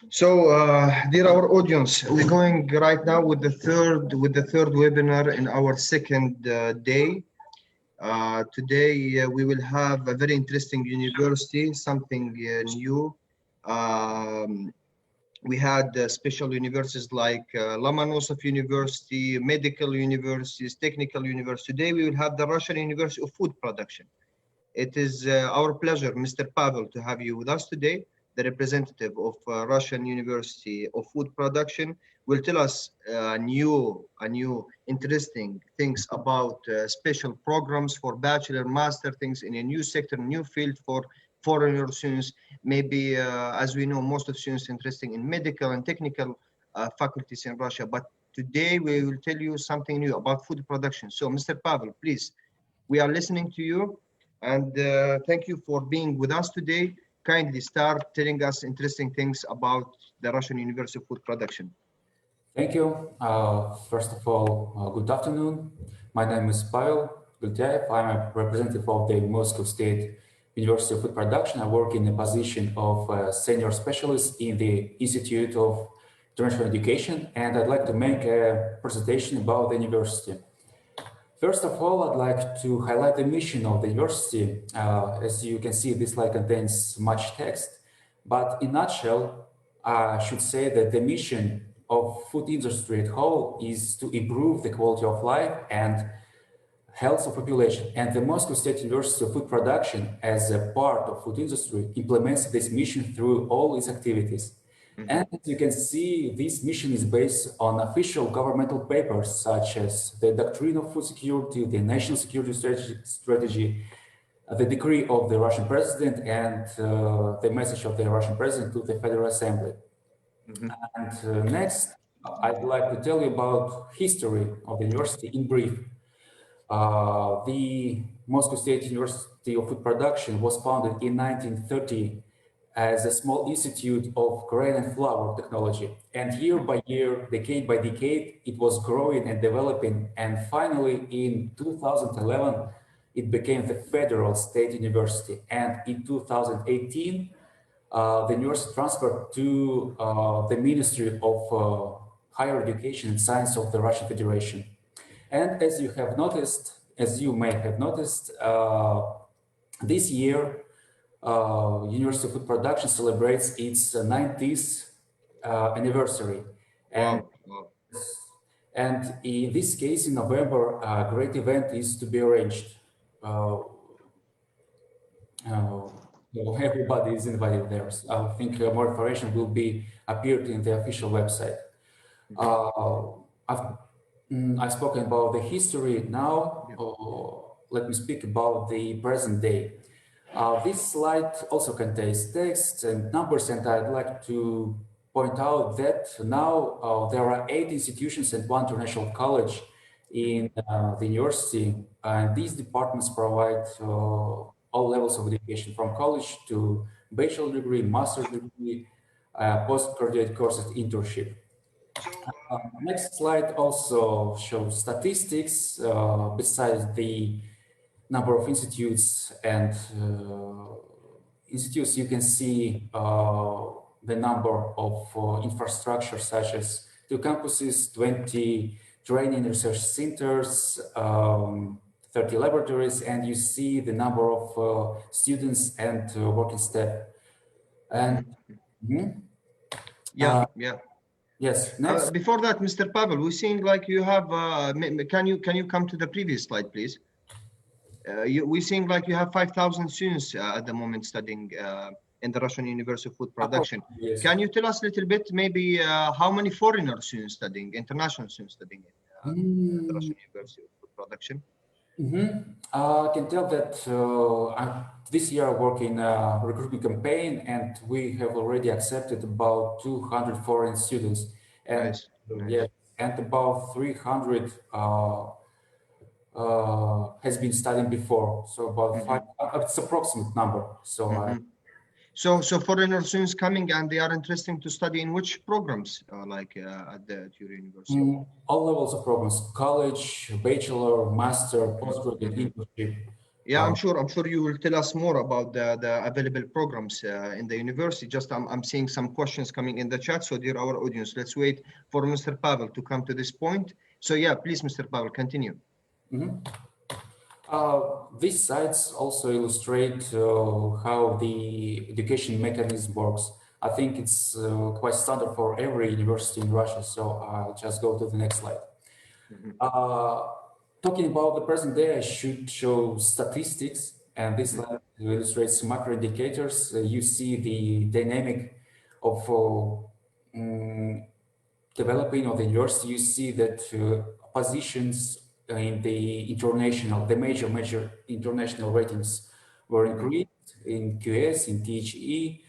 Dear our audience, we're going right now with the third webinar in our second day. Today we will have a very interesting university, something new. Um, we had special universities like Lomonosov University, medical universities, technical universities. Today we will have the Russian University of Food Production. It is our pleasure, Mr. Pavel, to have you with us today. The representative of Russian University of Food Production will tell us new interesting things about special programs for bachelor, master things in a new sector, new field for foreigner students. Maybe, as we know, most of students interested in medical and technical faculties in Russia. But today we will tell you something new about food production. So, Mr. Pavel, please, we are listening to you. And thank you for being with us today. Kindly start telling us interesting things about the Russian University of Food Production. Thank you. First of all, good afternoon. My name is Pavel Gultyaev. I'm a representative of the Moscow State University of Food Production. I work in the position of senior specialist in the Institute of International Education, and I'd like to make a presentation about the university. First of all, I'd like to highlight the mission of the university. As you can see, this slide contains much text, but in a nutshell, I should say that the mission of food industry at whole is to improve the quality of life and health of population. And the Moscow State University of Food Production, as a part of food industry, implements this mission through all its activities. And as you can see, this mission is based on official governmental papers such as the Doctrine of Food Security, the National Security Strategy, the decree of the Russian president, and the message of the Russian president to the Federal Assembly. And next, I'd like to tell you about history of the university in brief. The Moscow State University of Food Production was founded in 1930 as a small institute of grain and flour technology. And year by year, decade by decade, it was growing and developing. And finally, in 2011, it became the Federal State University. And in 2018, the university transferred to the Ministry of Higher Education and Science of the Russian Federation. And as you have noticed, as you may have noticed, this year, University of Food Production celebrates its 90th anniversary. And in this case, in November, a great event is to be arranged. Everybody is invited there. So I think more information will be appeared in the official website. I've spoken about the history. Now, let me speak about the present day. This slide also contains text and numbers, and I'd like to point out that now there are 8 institutions and 1 international college in the university, and these departments provide all levels of education, from college to bachelor degree, master's degree, postgraduate courses, internship. Next slide also shows statistics. Besides the number of institutes and institutes, you can see the number of infrastructure, such as 2 campuses, 20 training research centers, 30 laboratories, and you see the number of students and working staff. And yes. Next. Before that, Mr. Pavel, we're seeing like you have. Can you come to the previous slide, please? We're seeing like you have 5,000 students at the moment studying in the Russian University of Food Production. Yes. Can you tell us a little bit, maybe how many foreigner students studying, international students studying in the Russian University of Food Production? I can tell that this year I work in a recruitment campaign, and we have already accepted about 200 foreign students, and Nice. Yeah, and about 300 has been studying before. So about 5, it's approximate number. So. So foreigner students coming and they are interested to study in which programs, at your university? All levels of programs: college, bachelor, master, postgraduate, internship. Yeah, I'm sure you will tell us more about the available programs in the university. Just I'm seeing some questions coming in the chat. So dear our audience, let's wait for Mr. Pavel to come to this point. So yeah, please, Mr. Pavel, continue. Mhm. These sites also illustrate how the education mechanism works. I think it's quite standard for every university in Russia. So I'll just go to the next slide. Talking about the present day, I should show statistics, and this slide illustrates macro indicators. You see the dynamic of developing of the university. You see that positions in the major international ratings were increased in QS, in THE.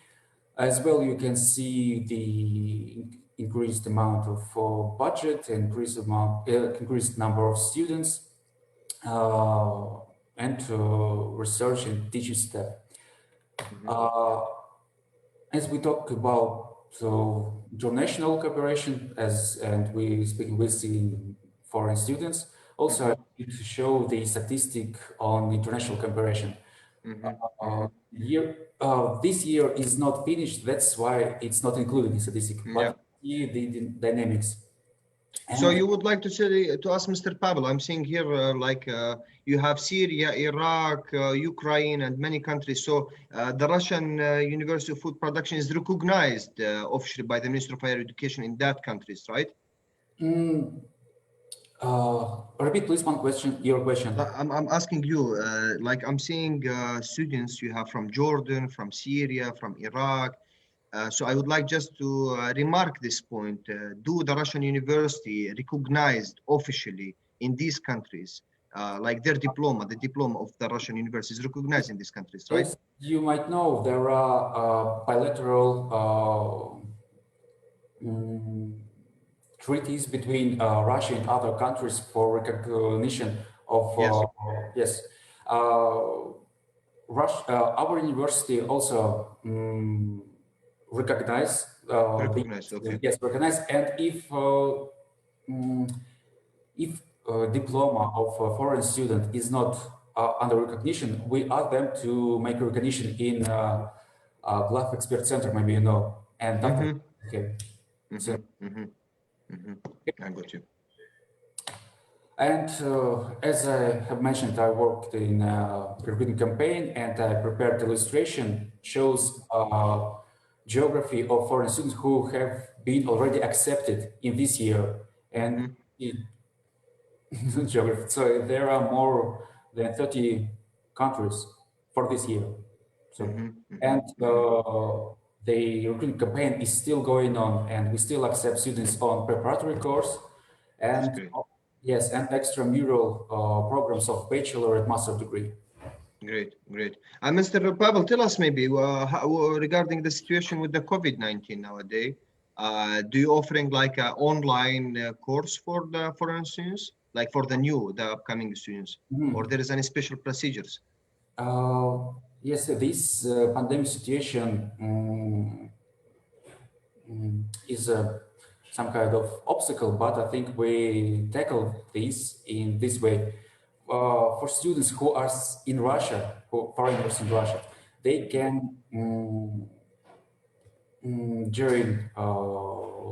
As well, you can see the increased amount of budget, increased number of students, and research and teaching staff. As we talk about international cooperation, and we speak with the foreign students, also I need to show the statistic on international cooperation. This year is not finished. That's why it's not included in statistic. But here the dynamics. So you would like to say to us, Mr. Pavel, I'm seeing here you have Syria, Iraq, Ukraine, and many countries. So the Russian University of Food Production is recognized officially by the Ministry of Higher Education in that countries, right? Repeat, please, your question. I'm asking you, like I'm seeing students you have from Jordan, from Syria, from Iraq. So I would like just to remark this point. Do the Russian university recognized officially in these countries, like their diploma, the diploma of the Russian university is recognized in these countries, right? Yes, you might know there are bilateral treaties between Russia and other countries for recognition of yes. Our university also recognize Okay. Yes, recognize, and if diploma of a foreign student is not under recognition, we ask them to make recognition in GLAF Expert Center, maybe you know, and that. Okay. So, I got you. And as I have mentioned, I worked in a recruiting campaign, and I prepared illustration shows geography of foreign students who have been already accepted in this year, and geography. So there are more than 30 countries for this year. So and the recruiting campaign is still going on, and we still accept students on preparatory course, and yes, and extramural programs of bachelor and master degree. Great. And Mr. Pavel, tell us maybe regarding the situation with the COVID-19 nowadays. Do you offering like an online course for the foreign students, like for the upcoming students, or there is any special procedures? Yes, this pandemic situation is some kind of obstacle, but I think we tackle this in this way. For students who are in Russia, foreigners in Russia, they can during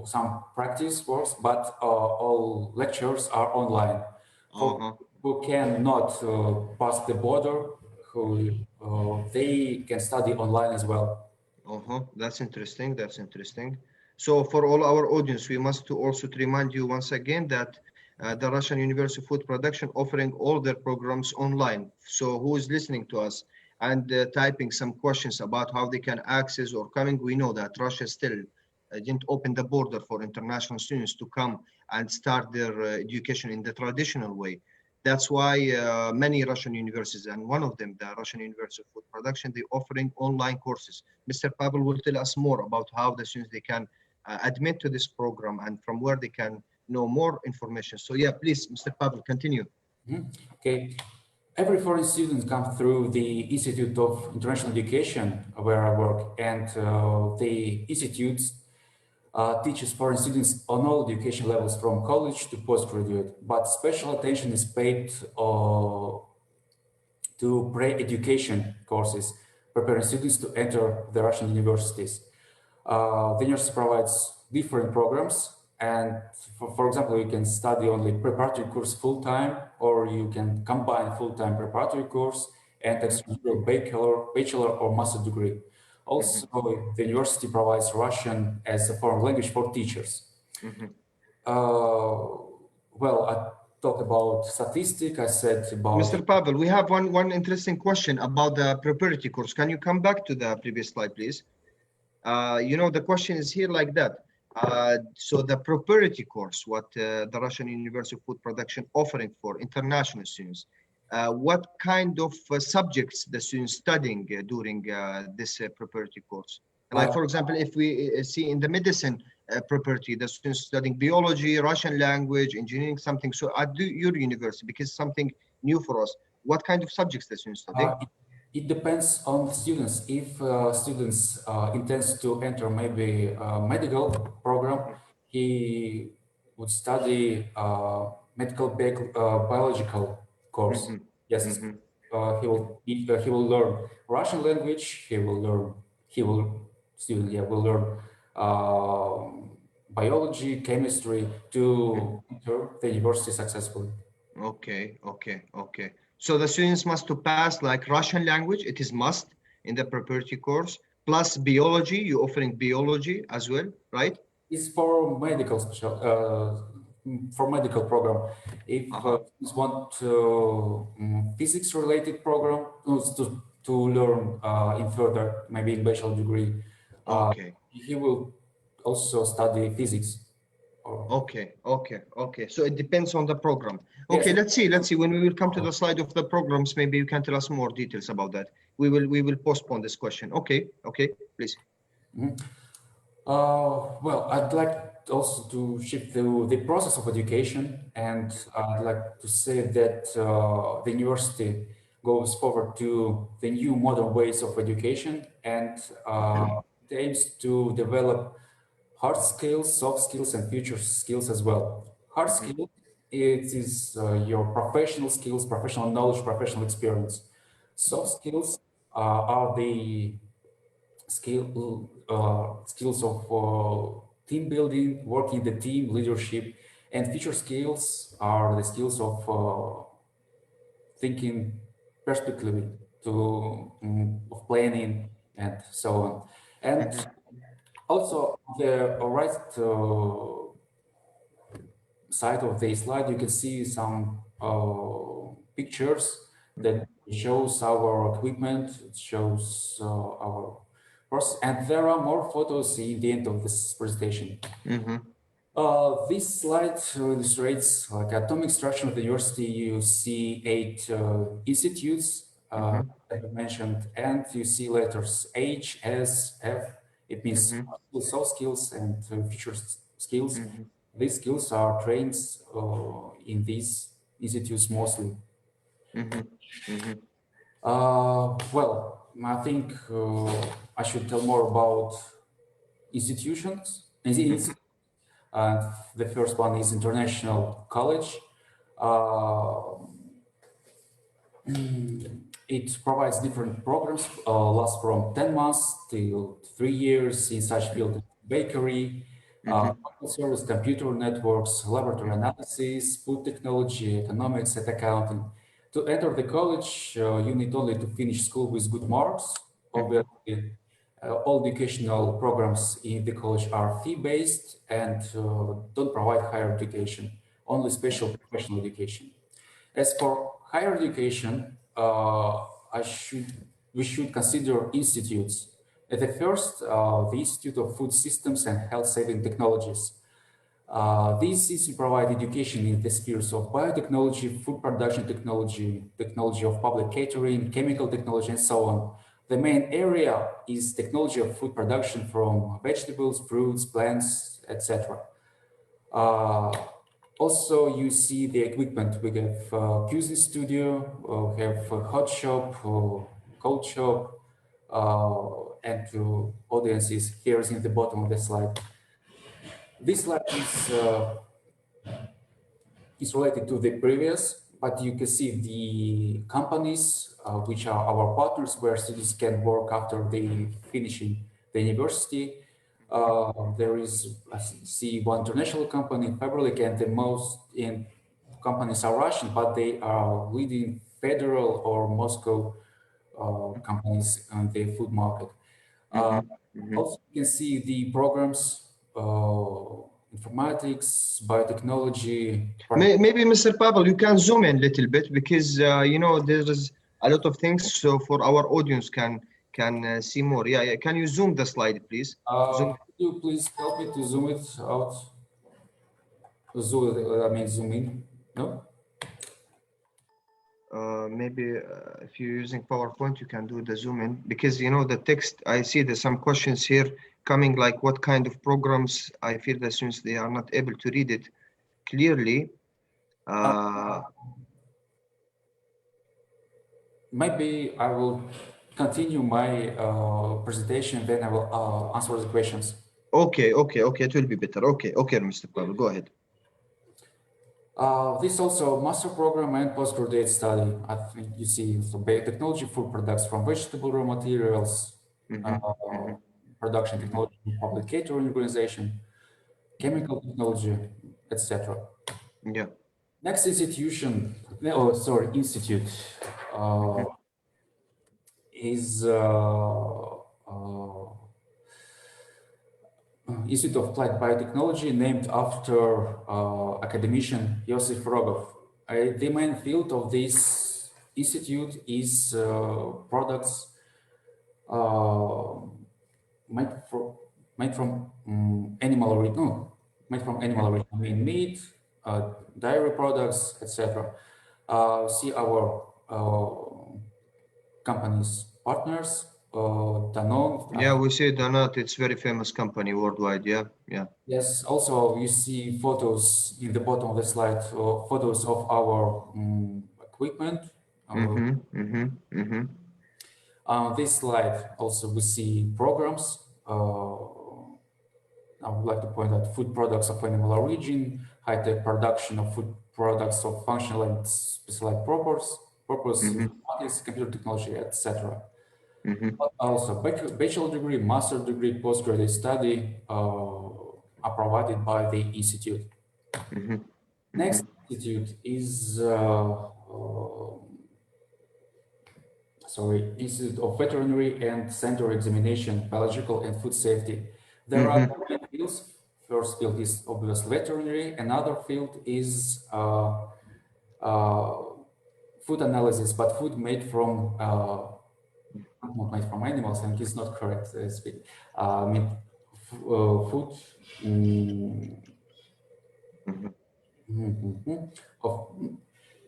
some practice works, but all lectures are online. For who cannot pass the border, they can study online as well. That's interesting. So for all our audience, we must also remind you once again that the Russian University of Food Production offering all their programs online. So who is listening to us and typing some questions about how they can access or coming, we know that Russia still didn't open the border for international students to come and start their education in the traditional way. That's why many Russian universities, and one of them, the Russian University of Food Production, they're offering online courses. Mr. Pavel will tell us more about how the students they can admit to this program and from where they can know more information. So yeah, please, Mr. Pavel, continue. Okay. Every foreign student comes through the Institute of International Education where I work, and the institutes teaches foreign students on all education levels from college to postgraduate, but special attention is paid to pre-education courses, preparing students to enter the Russian universities. The university provides different programs, and for example, you can study only preparatory course full-time, or you can combine full-time preparatory course and bachelor or master degree. Also, the university provides Russian as a foreign language for teachers. Well, I talked about statistics. I said about Mr. Pavel, we have one interesting question about the preparatory course. Can you come back to the previous slide, please? You know, the question is here like that. So the preparatory course, what the Russian University of Food Production offering for international students, what kind of subjects the students studying during this preparatory course? Like, for example, if we see in the medicine preparatory, the students studying biology, Russian language, engineering, something. So at your university, because something new for us, what kind of subjects the students studying? It depends on the students. If students intends to enter maybe a medical program, he would study medical biological course. Yes, he will learn Russian language. Will learn biology, chemistry to enter the university successfully. Okay. So the students must to pass like Russian language, it is must in the preparatory course, plus biology, you offering biology as well, right? It's for medical for medical program. If students want physics related program to learn in further, maybe in bachelor degree, he will also study physics. Okay. So it depends on the program. Okay, yes. Let's see. When we will come to the slide of the programs, maybe you can tell us more details about that. We will postpone this question. Okay, please. Well, I'd like also to shift to the process of education, and I'd like to say that the university goes forward to the new modern ways of education, and it aims to develop hard skills, soft skills, and future skills as well. Hard skills, it is your professional skills, professional knowledge, professional experience. Soft skills are the skills of team building, working the team, leadership, and future skills are the skills of thinking perspectively, of planning, and so on. And also, the right side of the slide, you can see some pictures that shows our equipment, it shows our process, and there are more photos in the end of this presentation. This slide illustrates like atomic structure of the university. You see 8 institutes that I mentioned, and you see letters H, S, F. It means soft skills and future skills. These skills are trained in these institutes mostly. Well, I think I should tell more about institutions. The first one is International College. It provides different programs, last from 10 months till 3 years in such field: bakery, service, computer networks, laboratory analysis, food technology, economics, and accounting. To enter the college, you need only to finish school with good marks. Obviously, all educational programs in the college are fee-based and don't provide higher education, only special professional education. As for higher education, we should consider institutes. At the first, the Institute of Food Systems and Health Saving Technologies. These institutes provide education in the spheres of biotechnology, food production technology, technology of public catering, chemical technology, and so on. The main area is technology of food production from vegetables, fruits, plants, etc. Also, you see the equipment. We have QC studio, we have hot shop, cold shop, and audiences here is in the bottom of the slide. This slide is related to the previous. but you can see the companies which are our partners, where students can work after they finishing the university. There is, I see, one international company, Faberlic, and the most companies are Russian, but they are leading federal or Moscow companies on the food market. Also, you can see the programs, informatics, biotechnology. Maybe Mr. Pavel, you can zoom in a little bit because you know there's a lot of things, so for our audience can see more. Yeah, yeah. Can you zoom the slide, please? Zoom. Could you please help me to zoom it out? Zoom in. No? Maybe if you're using PowerPoint, you can do the zoom in because you know the text. I see there's some questions here coming like what kind of programs. I feel that since they are not able to read it clearly. Maybe I will continue my presentation, then I will answer the questions. Okay. It will be better. Okay, Mr. Pavel, go ahead. This is also a master program and postgraduate study. I think you see so biotechnology, food products from vegetable raw materials, production technology, public catering organization, chemical technology, etc. Yeah. Next institute is Institute of Applied Biotechnology, named after academician Yosef Rogov. The main field of this institute is products made from animal origin. No, made from animal origin. I mean meat, dairy products, etc. See our companies partners. Danone. Yeah, we see Danone. It's very famous company worldwide. Yeah. Yes. Also, you see photos in the bottom of the slide, photos of our equipment. On this slide, also we see programs. I would like to point out food products of animal origin, high-tech production of food products of functional and specialized purpose, computer technology, etc. But also bachelor degree, master degree, postgraduate study are provided by the institute. Next institute is Institute of Veterinary and Sanitary Examination, Biological and Food Safety. There are three fields. First field is obviously veterinary. Another field is food analysis, but food made from not made from animals, and it's not correct. Food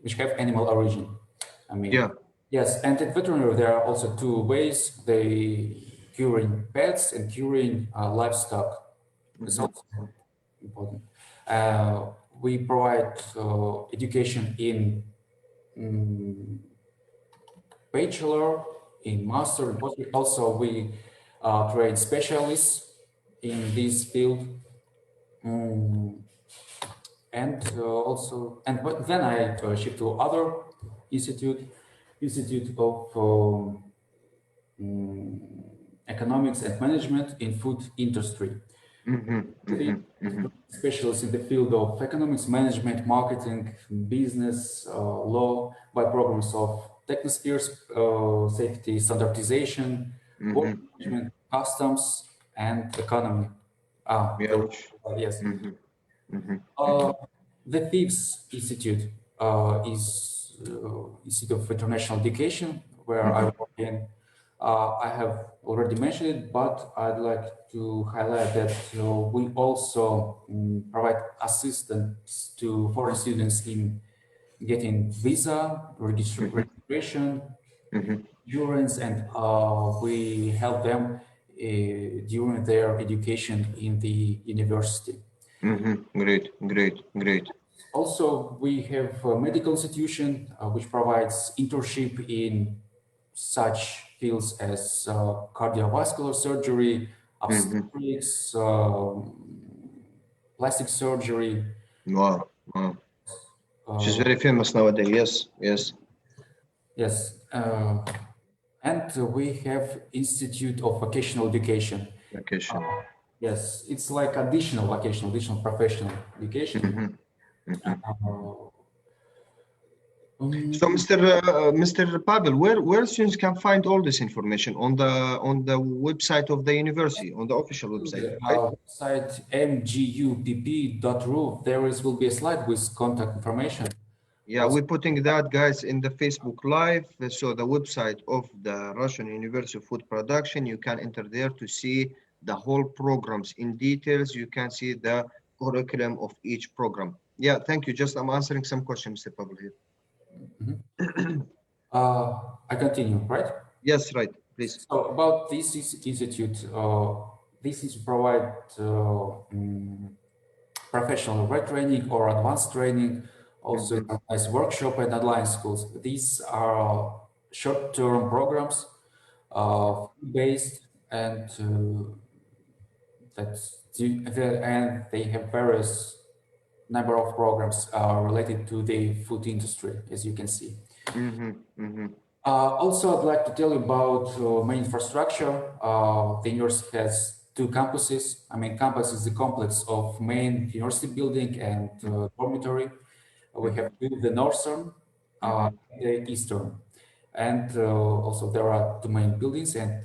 which have animal origin. I mean, yeah. Yes, and in veterinary there are also two ways: they curing pets and curing livestock. It's also important. We provide education in bachelor, in master, and postgraduate. Also, we train specialists in this field. But then I shift to other Institute of Economics and Management in Food Industry. Specialists in the field of economics, management, marketing, business, law, by programs of Technospheres, safety, standardization, work management, customs, and economy. Yes. The FIVS Institute is Institute of International Education, where I work in. I have already mentioned it, but I'd like to highlight that we also provide assistance to foreign students in getting visa, registration, insurance, and we help them during their education in the university. Great. Also, we have a medical institution which provides internship in such fields as cardiovascular surgery, obstetrics, plastic surgery. Wow. She's very famous nowadays. Yes, yes. Yes. And we have Institute of Vocational Education. Vacation. Yes, it's like additional vocational, additional professional education. Mhm, mhm. So, Um, Mr. Pavel, where students can find all this information on the website of the university, on the official website, right? Website mgupp.ru, will be a slide with contact information. Yeah, we're putting that, guys, in the Facebook Live. So the website of the Russian University of Food Production, you can enter there to see the whole programs in details. You can see the curriculum of each program. Yeah, thank you. Just I'm answering some questions, Mr. Pavel here. I continue, right? Yes, right, please. So about this institute, this is provide professional training or advanced training, also as workshop and online schools. These are short-term programs, based and and they have various number of programs related to the food industry, as you can see. Also, I'd like to tell you about main infrastructure. The university has two campuses. I mean, campus is the complex of main university building and dormitory. We have two, the northern, the eastern. And also there are two main buildings and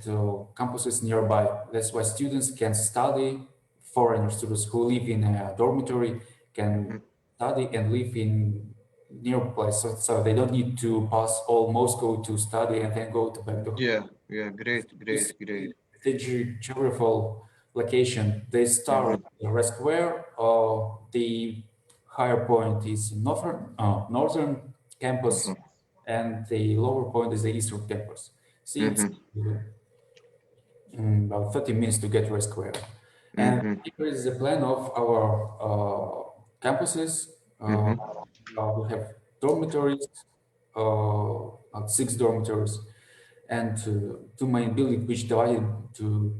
campuses nearby. That's why students can study, foreign students who live in a dormitory can study and live in near place. So they don't need to pass all Moscow to study and then go to back to Yeah, yeah, great, this great. the geographical location. They start in Red Square. The higher point is northern campus, and the lower point is the eastern campus. See, it's about 30 minutes to get Red Square. And here is the plan of our campuses. We have dormitories, 6 dormitories, and two main buildings which divided to,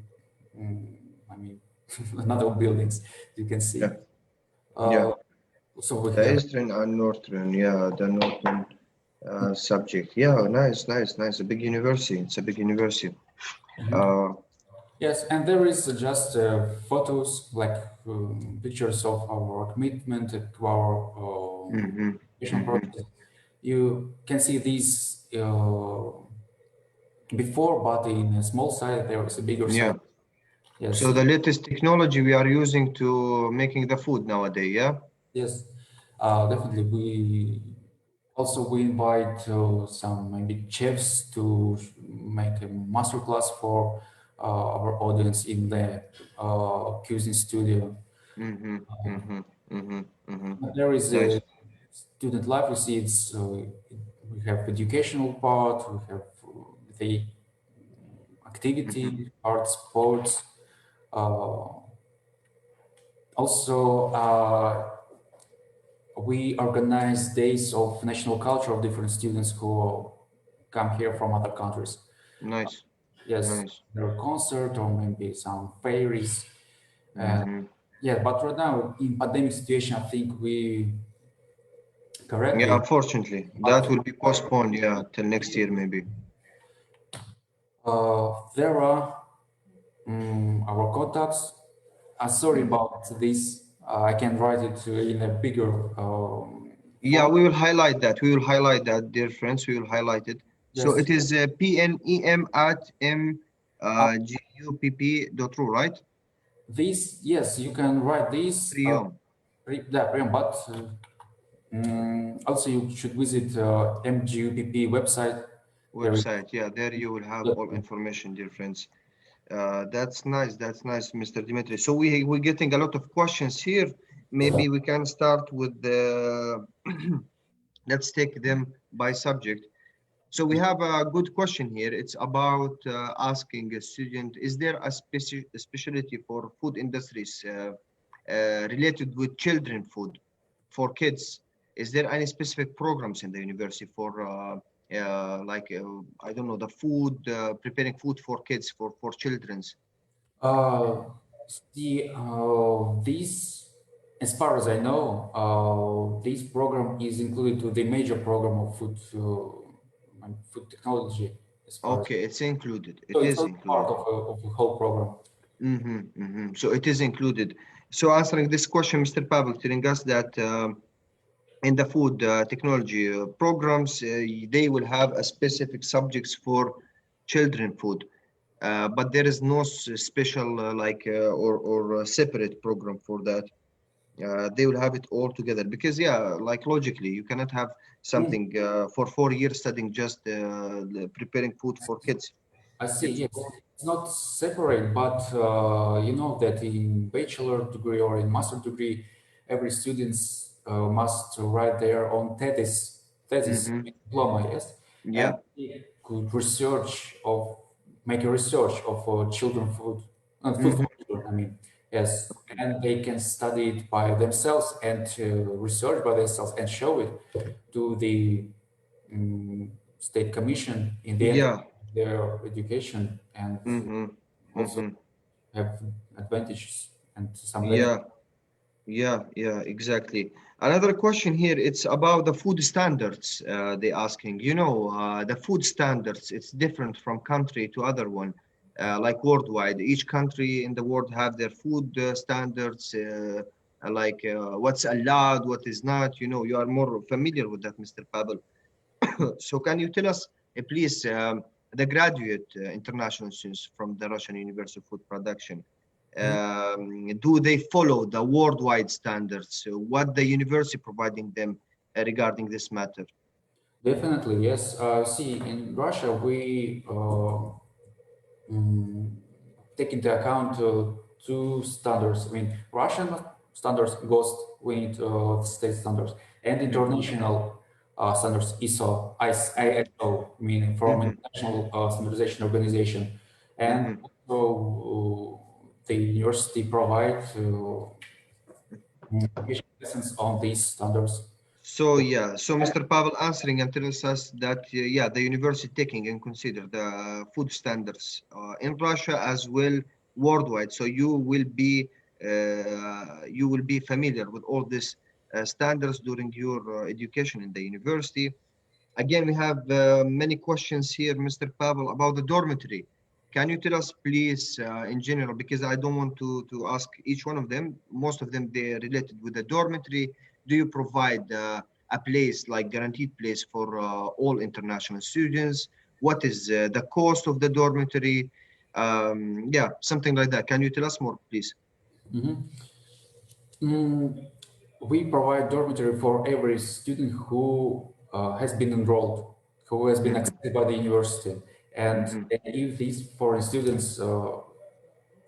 I mean, another buildings, you can see. Yeah, yeah. So we The have, Eastern and Northern, yeah, the Northern subject. Yeah, nice, nice, nice. A big university. It's a big university. yes, and there is just photos, like pictures of our commitment to our educational process. You can see these before, but in a small size, there is a bigger Yeah. size. Yes, So the latest technology we are using to making the food nowadays, yeah? yes, definitely. We invite some maybe chefs to make a master class for our audience in the cuisine studio. There is Nice. a student life. You see, we have educational part, we have the activity, art, sports. Uh, Also, we organize days of national culture of different students who come here from other countries. Nice. Yes, Nice. there are concert or maybe some fairies. Yeah, but right now in pandemic situation, I think we Yeah, correctly. unfortunately, that But will be postponed, yeah, till next year maybe. there are our contacts. Sorry about this. I can write it in a bigger Yeah, font. we will highlight that. We will highlight that, dear friends. We will highlight it. So Yes. it is PNEM at mgupp.ru, right? This, yes, you can write this. Priom But also you should visit MGUPP website. There is. website. Yeah, there you will have all information, dear friends. That's nice. That's nice, Mr. Dimitri. So we're getting a lot of questions here. Maybe we can start with the, let's take them by subject. So we have a good question here. It's about asking a student, is there a specialty for food industries related with children food for kids? Is there any specific programs in the university for I don't know, the food, preparing food for kids, for children's? Uh, See, this as far as I know, this program is included to the major program of food technology. As far as Okay, it's included. so, It it's is not part included. of the whole program. So it is included. So answering this question, Mr. Pavel telling us that in the food technology programs, they will have a specific subjects for children food, but there is no special or a separate program for that. They will have it all together because yeah, like logically, you cannot have Mm, something for 4 years studying just preparing food for kids. I see. It's Yes, it's not separate, but you know that in bachelor degree or in master degree, every students must write their own thesis mm-hmm. diploma. Yes, and Yeah. they could research of make a research of children food and food Mm-hmm. for children. I mean, yes, and they can study it by themselves and research by themselves and show it to the state commission in the end of Yeah. their education and Mm-hmm. also Mm-hmm. have advantages and some benefits. Yeah. Yeah, exactly. Another question here, it's about the food standards they asking. The food standards, it's different from country to other one, like worldwide. Each country in the world have their food standards, what's allowed, what is not. You are more familiar with that, Mr. Pavel. So can you tell us, please, the graduate international students from the Russian University of Food Production, Mhm. do they follow the worldwide standards? What the university providing them regarding this matter? Definitely, yes. See, in Russia, we mm, take into account two standards. I mean, Russian standards goes with state standards and Hmm. international standards, ISO, meaning from Hmm. International Standardization Organization. And Hmm. also the university provides lessons on these standards. So Mr. Pavel answering and tells us that yeah, the university taking and consider the food standards in Russia as well worldwide. So you will be familiar with all these standards during your education in the university. Again, we have many questions here, Mr. Pavel, about the dormitory. Can you tell us, please, in general, because I don't want to ask each one of them. Most of them, they're related with the dormitory. Do you provide a place, like guaranteed place for all international students? What is the cost of the dormitory? Yeah, something like that. Can you tell us more, please? Mhm. Mm, we provide dormitory for every student who has been enrolled, who has been Hmm. accepted by the university. And Hmm. if these foreign students,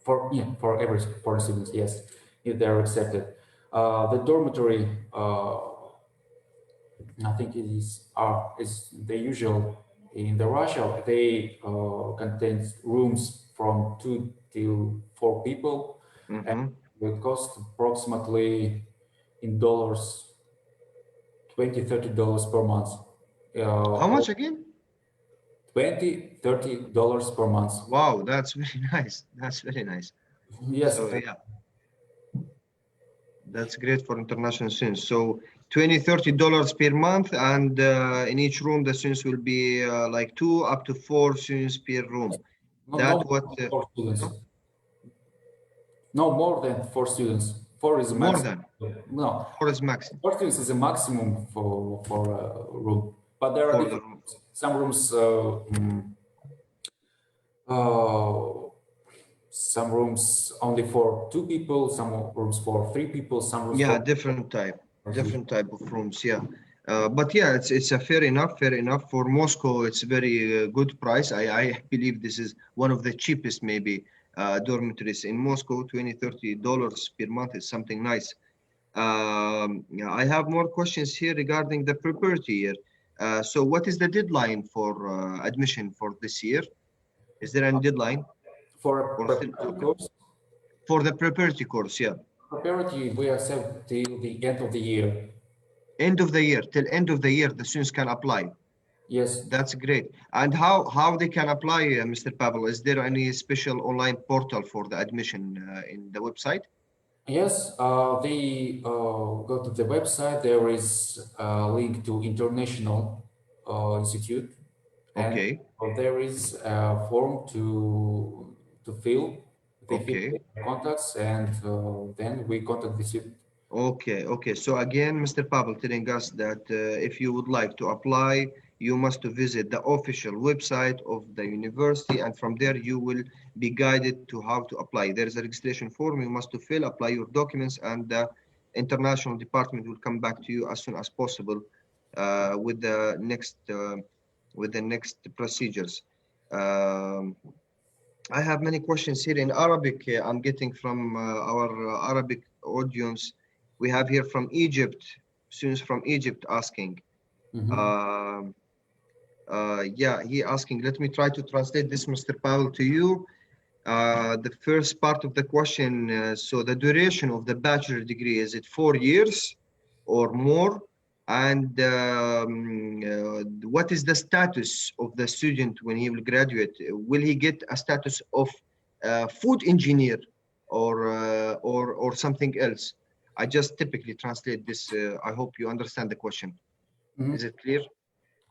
for every foreign students, yes, if they're accepted, the dormitory, I think it is the usual in the Russia. They contains rooms from 2 to 4 people, and Hmm. it costs approximately in dollars, $20-30 per month. How Or much again? $20-30 per month. Wow, that's very nice. That's very nice. Yes, So yeah. That's great for international students. So 20-30 dollars per month, and in each room, the students will be like 2 up to 4 students per room. no That more what? than 4 students. No? No more than 4 students. Four is the More maximum. than No, 4 is maximum 4 students is a maximum for a room. But there are for the different room. rooms. Some rooms, uh, some rooms only for 2 people, some rooms for 3 people, some rooms Yeah, for different type of rooms. Yeah, but yeah, it's a fair enough. Fair enough for Moscow. It's very good price. I believe this is one of the cheapest maybe dormitories in Moscow. 20-30 dollars per month is something nice. Yeah, I have more questions here regarding the preparatory year. So what is the deadline for admission for this year? Is there any deadline for a or still preparatory open? course. For the preparatory course, yeah. Preparatory we accept till the end of the year. End of the year, till end of the year, the students can apply. Yes, That's great. And how they can apply, Mr. Pavel? Is there any special online portal for the admission in the website? Yes, they go to the website. There is a link to International Institute, and Okay, there is a form to fill. They fill okay. their contacts, and then we contact the student. Okay, okay. So again, Mr. Pavel telling us that if you would like to apply, you must to visit the official website of the university, and from there you will be guided to how to apply. There is a registration form you must to fill, apply your documents, and the international department will come back to you as soon as possible with the next procedures. Um, I have many questions here in Arabic. I'm getting from our Arabic audience. We have here from Egypt, students from Egypt asking. Mhm. Um yeah, he asking. Let me try to translate this, Mr. Powell, to you. The first part of the question. So the duration of the bachelor degree, is it 4 years or more? And what is the status of the student when he will graduate? Will he get a status of food engineer or something else? I just typically translate this. I hope you understand the question. Is Mhm. it clear?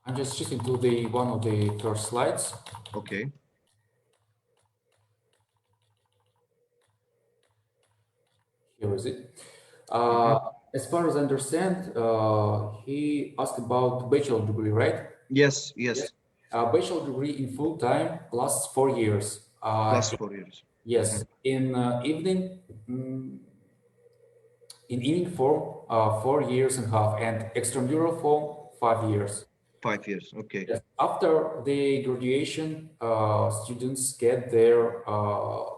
I'm just shifting to the one of the first slides. Okay. Here is it. Mhm. As far as I understand, he asked about bachelor degree, right? Yes, Yes. yes. Bachelor degree in full time lasts 4 years. Plus 4 years. Yes, Mhm. in evening, in evening form, 4 years and a half, and extramural form, 5 years. 5 years. Okay. Yes. After the graduation, students get their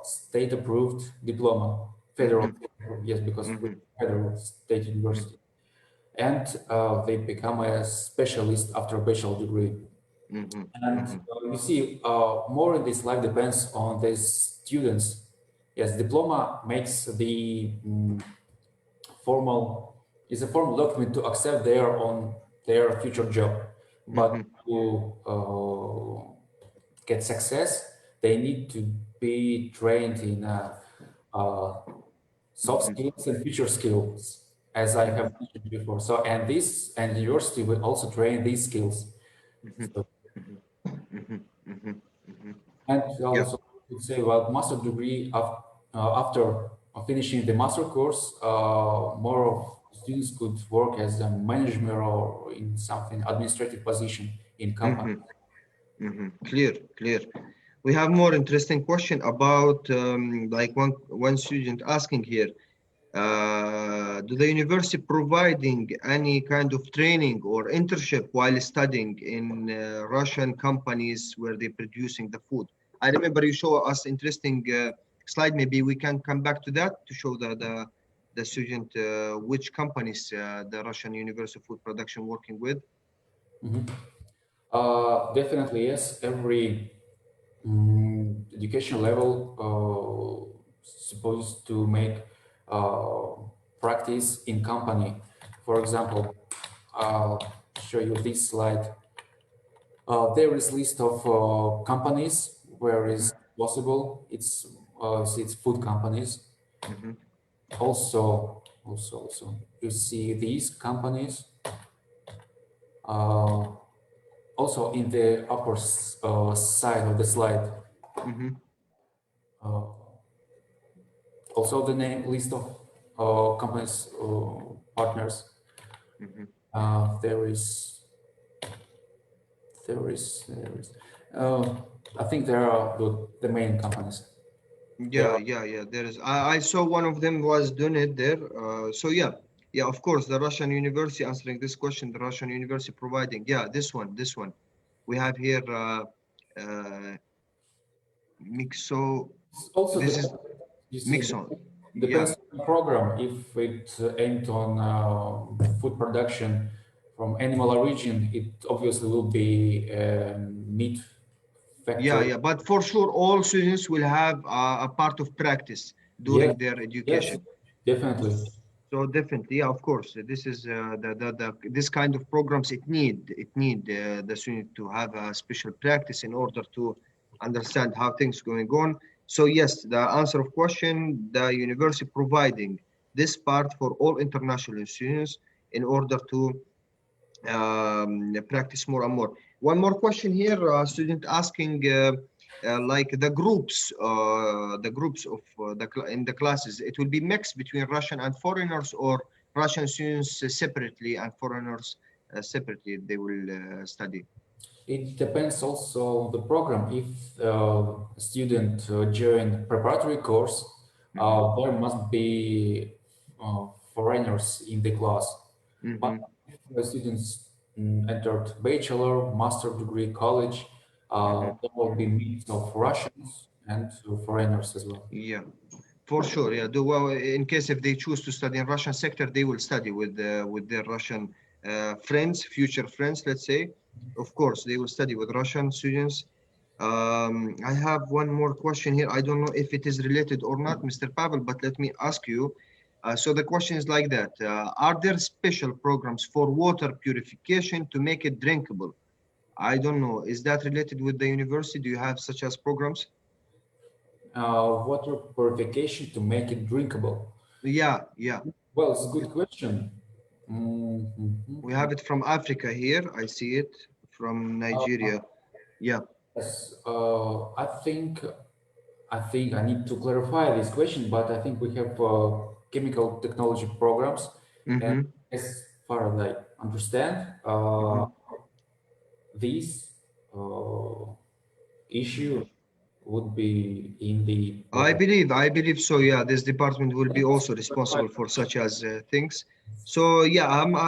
state-approved diploma, federal, Mhm. yes, because we Mhm. federal state Mhm. university, and they become a specialist after a bachelor degree. Mhm. And Mhm. you see, more in this life depends on the students. Yes, diploma makes the formal is a formal document to accept their future job, but Mhm. to get success, they need to be trained in uh, soft Mhm. skills and future skills, as I have Mhm. mentioned before. So, and university will also train these skills. Mhm. So, Mhm. Mhm. Mhm. Mhm. and Yeah. also would say about master degree after finishing the master course, more of students could work as a manager or in something administrative position in company. Mhm. Mhm. Clear. Clear. We have more interesting question about like one student asking here. Do the university providing any kind of training or internship while studying in Russian companies where they're producing the food? I remember you show us interesting slide. Maybe we can come back to that to show the student which companies the Russian University of Food Production working with. Mhm. Definitely, yes. Every education level supposed to make uh, practice in company. For example, I'll show you this slide. There is list of companies where Mhm. is possible. It's food companies. Mhm. Also, you see these companies. Uh, Also in the upper side of the slide. Mhm. Uh, Also the name list of companies partners. Mhm. Uh, there is there is. Uh, I think there are the main companies. There Yeah, are. yeah, yeah. There is. I saw one of them was doing it there. So yeah, yeah. Of course, the Russian university answering this question. The Russian university providing. Yeah, this one. We have here Mixo. Also This is depends. You see, Mixon. Yeah, depends on the program. If it aimed on food production from animal origin, it obviously will be meat yeah, factory. yeah. But for sure, all students will have a part of practice Yes, during their yes, education. definitely. So definitely, yeah, of course, this is this kind of programs. It need the student to have a special practice in order to understand how things going on. So yes, the answer of question, the university providing this part for all international students in order to practice more and more. One more question here, student asking like the groups of in the classes, it will be mixed between Russian and foreigners, or Russian students separately and foreigners separately they will study. It depends also on the program. If a student join preparatory course, Mhm. there must be foreigners in the class. But Mhm. if the students entered bachelor, master degree, college, Mhm. there will be mix of Russians and foreigners as well. Yeah, for sure. Yeah, do well in case if they choose to study in Russian sector, they will study with their Russian friends, future friends, let's say. Of course, they will study with Russian students. I have one more question here. I don't know if it is related or not, Mr. Pavel, but let me ask you. So the question is like that. Are there special programs for water purification to make it drinkable? I don't know. Is that related with the university? Do you have such as programs? Water purification to make it drinkable. Yeah, yeah. Well, it's a good question. Mhm. We have it from Africa here. I see it from Uh, Nigeria. Yeah. yes, I think I need to clarify this question, but I think we have chemical technology programs, and Mm-hmm. as far as I understand, Mm-hmm. this uh, issue would be in the program. I believe so. Yeah, this department will be also responsible for such as things. So yeah,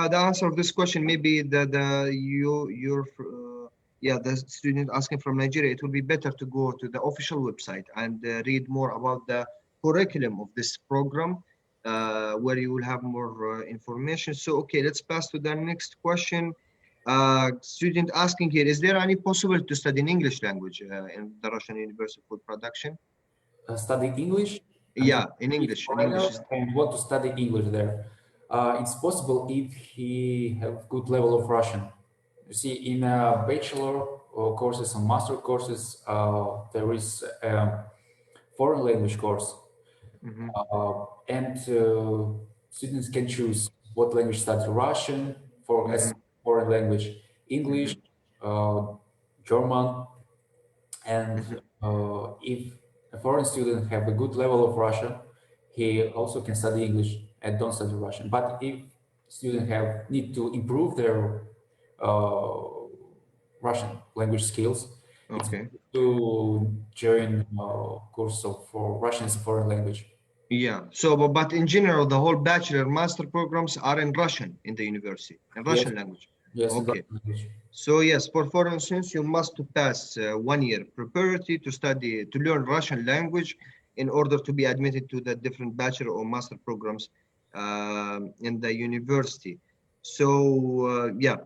the answer of this question maybe the you your yeah the student asking from Nigeria. It will be better to go to the official website and read more about the curriculum of this program, where you will have more information. So okay, let's pass to the next question. Student asking here: is there any possible to study in English language in the Russian University of Food Production? Study English. I mean, Yeah, in if English. In foreigner English is and want to study English there, it's possible if he have good level of Russian. You see, in bachelor courses and master courses, there is a foreign language course, hmm and students can choose what language study: Russian for as hmm foreign language, English, hmm uh, German, and hmm if a foreign student have a good level of Russian, he also can study English and don't study Russian. But if students have need to improve their uh, Russian language skills, it's Okay. good to join course of for Russian as a foreign language. Yeah. So, but in general, the whole bachelor master programs are in Russian in the university, in Yes, Russian language. yes, in Okay. Russian language. So yes, for foreign students, you must to pass 1 year preparatory to study to learn Russian language in order to be admitted to the different bachelor or master programs in the university. So yeah,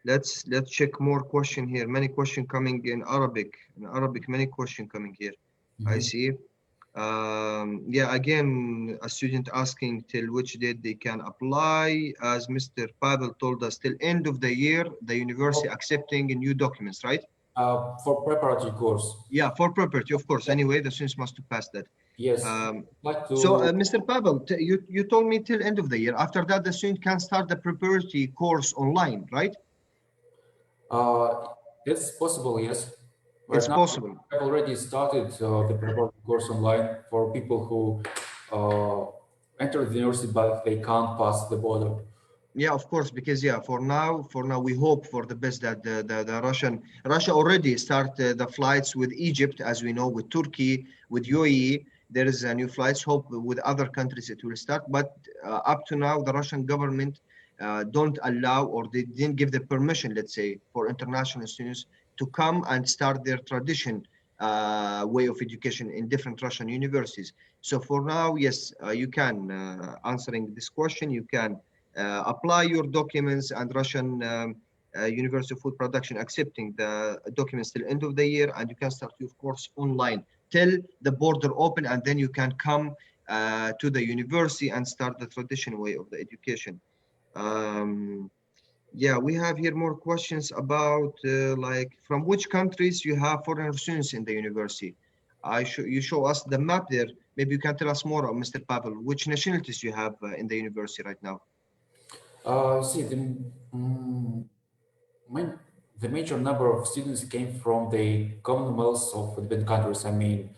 let's check more question here. Many question coming in Arabic. In Arabic, many question coming here. I Mhm. see. Yeah, again, a student asking till which date they can apply. As Mr. Pavel told us, till end of the year, the university accepting new documents, right? For preparatory course, Yeah, for property, of course. Anyway, the students must to pass that. yes, Um, like so, to Mr. Pavel, you told me till end of the year. After that, the student can start the preparatory course online, right? Uh, it's possible, yes. Right It's now, possible. I've already started the preparatory course online for people who enter the university but they can't pass the border. Yeah, of course, because yeah, for now, we hope for the best that the Russia already start the flights with Egypt, as we know, with Turkey, with UAE. There is a new flights. Hope with other countries it will start, but up to now, the Russian government don't allow or they didn't give the permission, let's say, for international students to come and start their tradition way of education in different Russian universities. So for now, yes, you can answering this question, you can apply your documents and Russian University of Food Production accepting the documents till end of the year, and you can start your course online till the border open, and then you can come to the university and start the traditional way of the education. Um, yeah, we have here more questions about like from which countries you have foreign students in the university. You show us the map there. Maybe you can tell us more, Mr. Pavel, which nationalities you have in the university right now. See, mm, main, the major number of students came from the Commonwealth of different countries. I mean,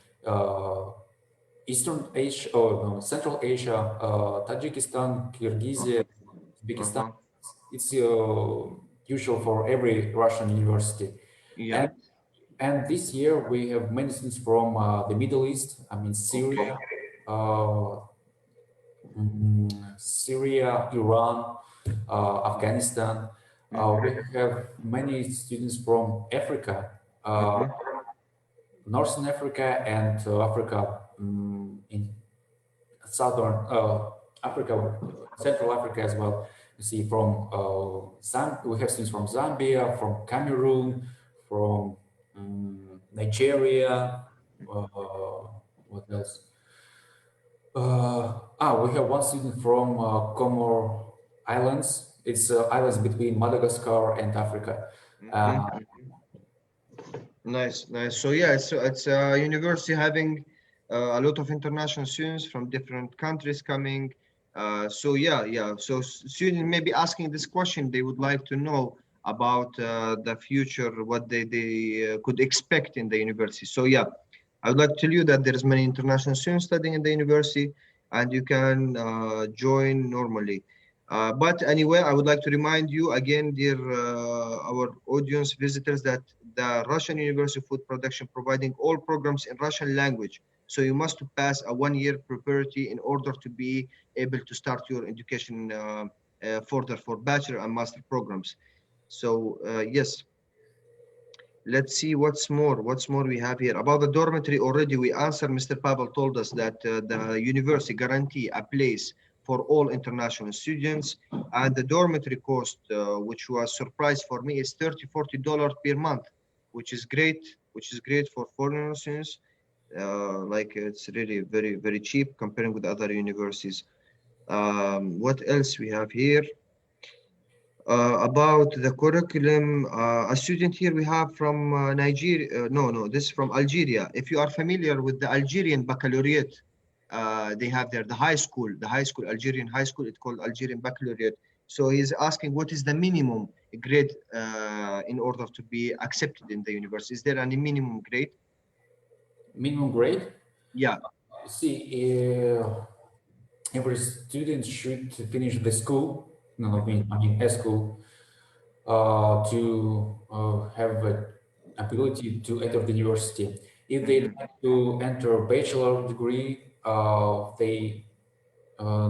Eastern Asia, or no, Central Asia, Tajikistan, Kyrgyzia, Uzbekistan. Uh-huh. It's usual for every Russian university. Yeah. And this year we have many students from the Middle East. I mean, Okay. Syria, Iran, Afghanistan. Mhm. We have many students from Africa, Mhm. Northern Africa, and Africa in Southern Africa, Central Africa as well. You see, from we have students from Zambia, from Cameroon, from Nigeria. What else? We have one student from Comor Islands. It's islands between Madagascar and Africa. Mhm. Nice, nice. So yeah, it's a university having a lot of international students from different countries coming. So yeah, yeah. So students may be asking this question. They would like to know about the future, what they could expect in the university. So yeah, I would like to tell you that there's many international students studying in the university, and you can join normally. But anyway, I would like to remind you again, dear our audience visitors, that the Russian University of Food Production providing all programs in Russian language. So you must pass a 1-year preparatory in order to be able to start your education further for bachelor and master programs. So yes, let's see what's more we have here about the dormitory. Already we answered. Mr. Pavel told us that the university guarantee a place for all international students, and the dormitory cost, which was surprise for me, is $30-40 per month, which is great for foreign students. Like it's really very cheap comparing with other universities. What else we have here? About the curriculum, a student here we have from Nigeria. No, this is from Algeria. If you are familiar with the Algerian baccalaureate, they have there the high school, Algerian high school. It's called Algerian baccalaureate. So he's asking what is the minimum grade in order to be accepted in the university. Is there any minimum grade? Minimum grade? Yeah. See, every student should finish the school, no, I mean a school, to have an ability to enter the university. If they like to enter a bachelor degree, they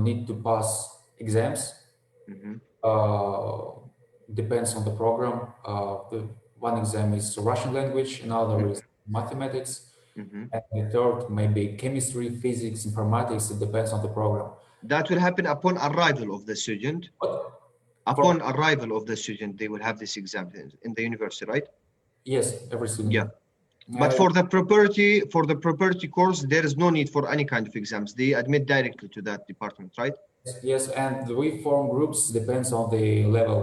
need to pass exams. Mhm. Depends on the program. The one exam is Russian language, another is mathematics, Mhm. and the third maybe chemistry, physics, informatics. It depends on the program. That will happen upon arrival of the student. But for Upon arrival of the student, they will have this exam in the university, right? yes, every Yeah. student. But for the property course, there is no need for any kind of exams. They admit directly to that department, right? Yes, and we form groups depends on the level.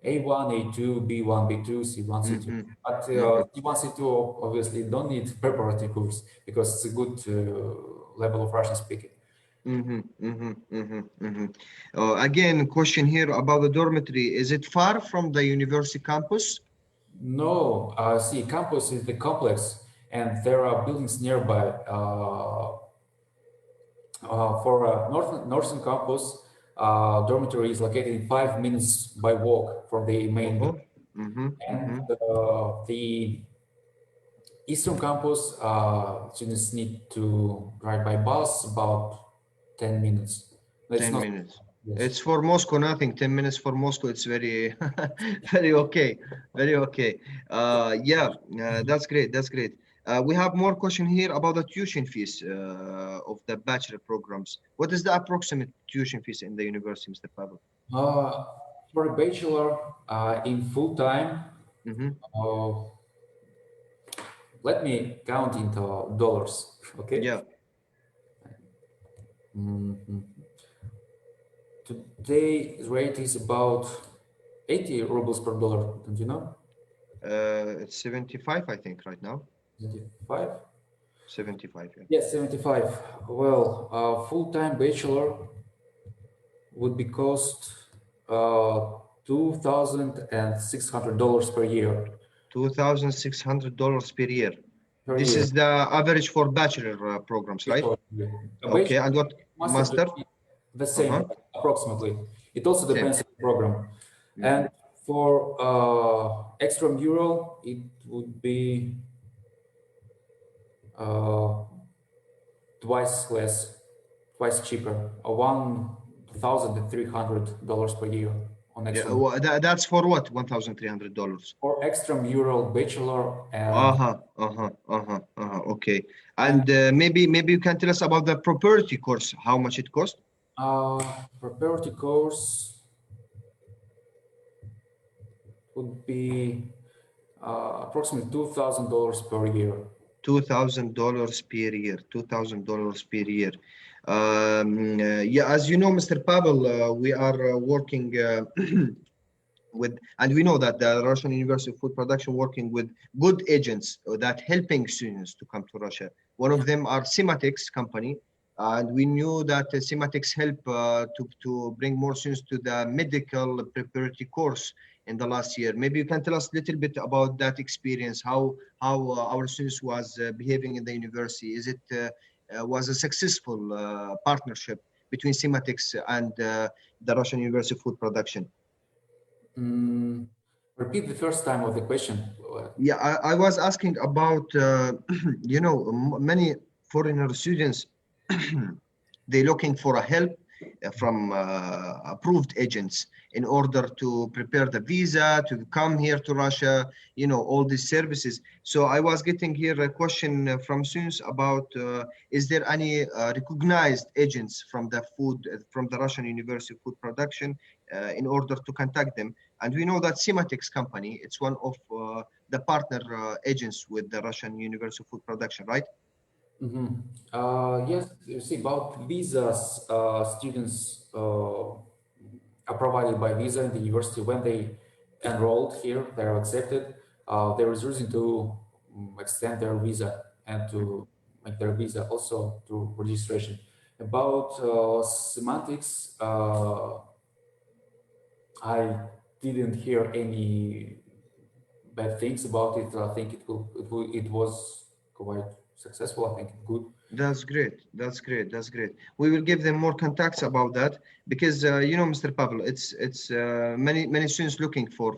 A1, A2, B1, B2, C1, C2. Mm-hmm. But Mm-hmm. C1, C2 obviously don't need preparatory course because it's a good level of Russian speaking. Mm-hmm. Mm-hmm. Mm-hmm. Mm-hmm. Again, question here about the dormitory. Is it far from the university campus? No, see, campus is the complex, and there are buildings nearby. For northern campus, dormitory is located in 5 minutes by walk from the main Uh-huh. building. Mm-hmm. And Mm-hmm. the eastern campus, students need to drive by bus about 10 minutes. It's 10 not, minutes. yes. It's for Moscow, nothing. 10 minutes for Moscow, it's very, very okay. Very okay. Yeah, that's great. That's great. We have more question here about the tuition fees of the bachelor programs. What is the approximate tuition fees in the university, Mr. Pavel? Uh, for a bachelor in full time, Mm-hmm. uh, let me count into dollars, okay? Yeah. Mhm. Today rate is about 80 rubles per dollar, don't you know? It's 75, I think, right now. 75? 75. Yeah. Yes, 75. Well, full-time bachelor would be cost $2,600 per year. $2,600 per year. Per This year. is the average for bachelor programs, right? A Okay, bachelor, and what master? the same, Uh-huh. approximately. It also Same. depends on the program. And for extramural, it would be twice less, twice cheaper, $1,300 per year on Yeah, extramural. that's for what? $1,300. For extramural bachelor and Okay. And maybe you can tell us about the proprietary course, how much it cost? preparatory course would be approximately $2,000 per year. $2,000 per year. $2,000 per year. Yeah, as you know, Mr. Pavel, we are working with, and we know that the Russian University of Food Production working with good agents that helping students to come to Russia. One of them are Simatex company, and we knew that Simatex help to bring more students to the medical preparatory course in the last year. Maybe you can tell us a little bit about that experience, how our students was behaving in the university. Is it was a successful partnership between Simatex and the Russian University of Food Production? Repeat the first time of the question. Yeah, I was asking about, you know, many foreigner students, they're looking for a help from approved agents in order to prepare the visa, to come here to Russia, you know, all these services. So I was getting here a question from students about, is there any recognized agents from the from the Russian University of Food Production in order to contact them? And we know that Simatex company, it's one of the partner agents with the Russian University of Food Production, right? Yes, you see, about visas, students are provided by visa in the university when they enrolled here, they are accepted. There is reason to extend their visa and to make their visa also to registration. About semantics, I didn't hear any bad things about it. I think it was quite successful. I think good. That's great. That's great. That's great. We will give them more contacts about that because you know, Mr. Pavel, it's many students looking for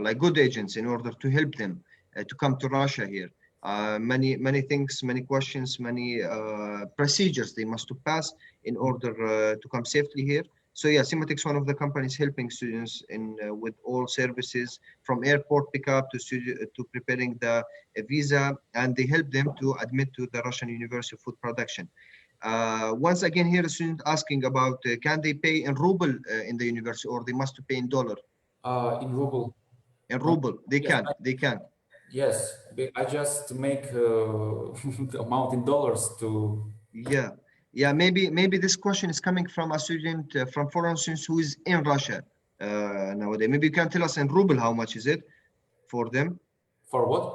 like good agents in order to help them to come to Russia here. Many things, many questions, many procedures they must to pass in order to come safely here. So yeah, Simatex, one of the companies helping students in with all services from airport pickup to to preparing the visa, and they help them to admit to the Russian University of Food Production. Once again, here a student asking about can they pay in ruble in the university or they must pay in dollar? In ruble. In ruble, they Yes, can. They can. Yes, I just make the amount in dollars to. Yeah, yeah. Maybe this question is coming from a student from foreign students who is in Russia nowadays. Maybe you can tell us in ruble how much is it for them? For what?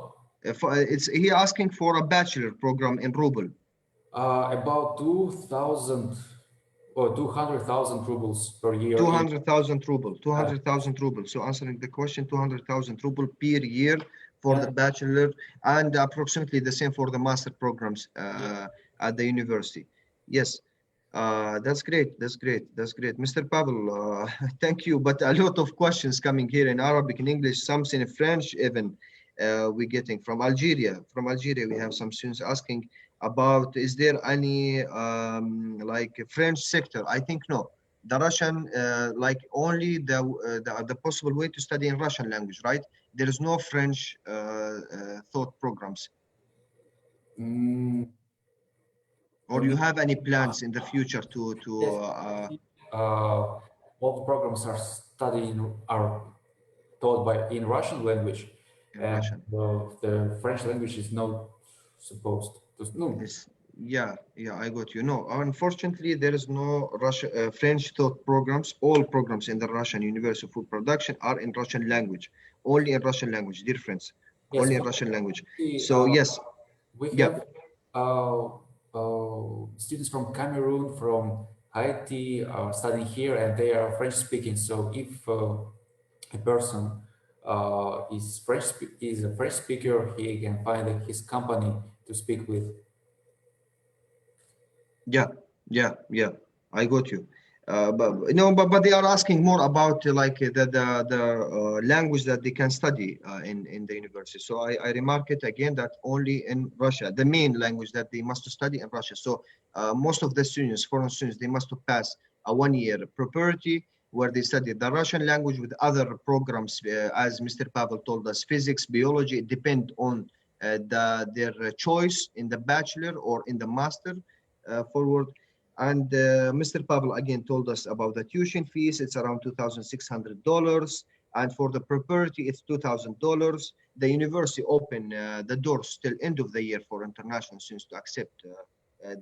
It's he asking for a bachelor program in ruble. About 2,000 or 200,000 rubles per year. 200,000 ruble. 200,000 ruble. So answering the question, 200,000 ruble per year for the bachelor, and approximately the same for the master programs at the university. Yes. That's great. That's great. That's great. Mr. Pavel, thank you. But a lot of questions coming here in Arabic, in English, some in French even we're getting from Algeria. From Algeria, we have some students asking about, is there any like French sector? I think no. The Russian, like only the possible way to study in Russian language, right? There is no French thought programs. Or you have any plans in the future to Yes, all the programs are taught in Russian language, and Russian? the French language is not supposed to. No. Yes. Yeah, I got you. No, unfortunately, there is no French thought programs. All programs in the Russian University of Food Production are in Russian language, only in Russian language, dear friends, Yes, only in but Russian language. see, So yes, we yeah. have uh, students from Cameroon, from Haiti are studying here, and they are French speaking. So if a person is a French speaker, he can find his company to speak with. Yeah, yeah. I got you. But no, but they are asking more about the language that they can study in the university. So I remark it again that only in Russia, the main language that they must study in Russia. So most of the students, foreign students, they must pass a 1 year preparatory where they study the Russian language with other programs, as Mr. Pavel told us, physics, biology. It depend on their choice in the bachelor or in the master forward. And Mr. Pavel again told us about the tuition fees. It's around $2,600. And for the preparatory, it's $2,000. The university open the doors till end of the year for international students to accept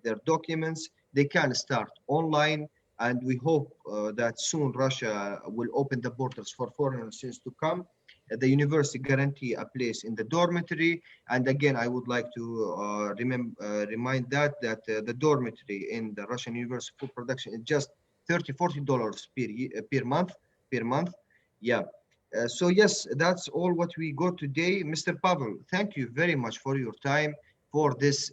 their documents. They can start online. And we hope that soon Russia will open the borders for foreign students to come. The university guarantee a place in the dormitory. And again, I would like to remind that the dormitory in the Russian University Food Production is just $30-40 per month. Yeah. So yes, that's all what we got today. Mr. Pavel, thank you very much for your time, for this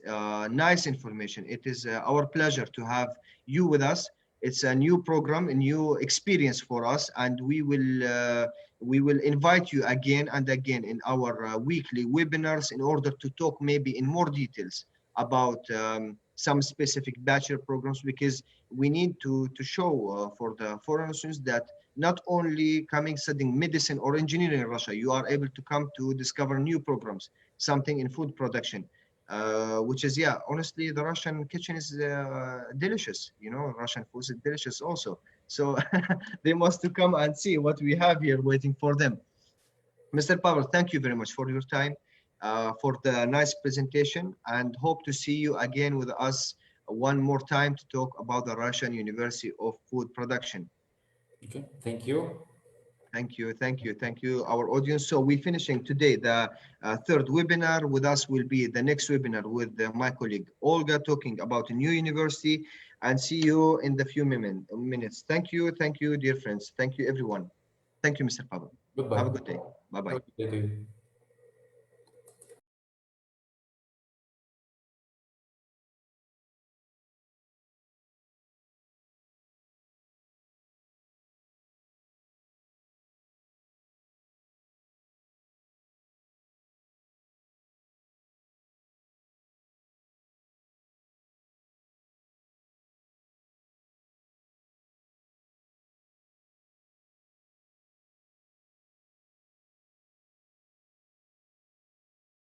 nice information. It is our pleasure to have you with us. It's a new program, a new experience for us, and we will invite you again and again in our weekly webinars in order to talk maybe in more details about some specific bachelor programs, because we need to show for the foreign students that not only coming studying medicine or engineering in Russia, you are able to come to discover new programs, something in food production, which is, yeah, honestly, the Russian kitchen is delicious. You know, Russian food is delicious also. So they must to come and see what we have here waiting for them. Mr. Pavel, thank you very much for your time, for the nice presentation, and hope to see you again with us one more time to talk about the Russian University of Food Production. Okay, thank you. Thank you, our audience. So we're finishing today the third webinar. With us will be the next webinar with my colleague Olga, talking about a new university, and see you in the few minutes. Thank you, dear friends. Thank you, everyone. Thank you, Mr. Pavel. Have a Goodbye. good day. Bye-bye. Have a good day to you.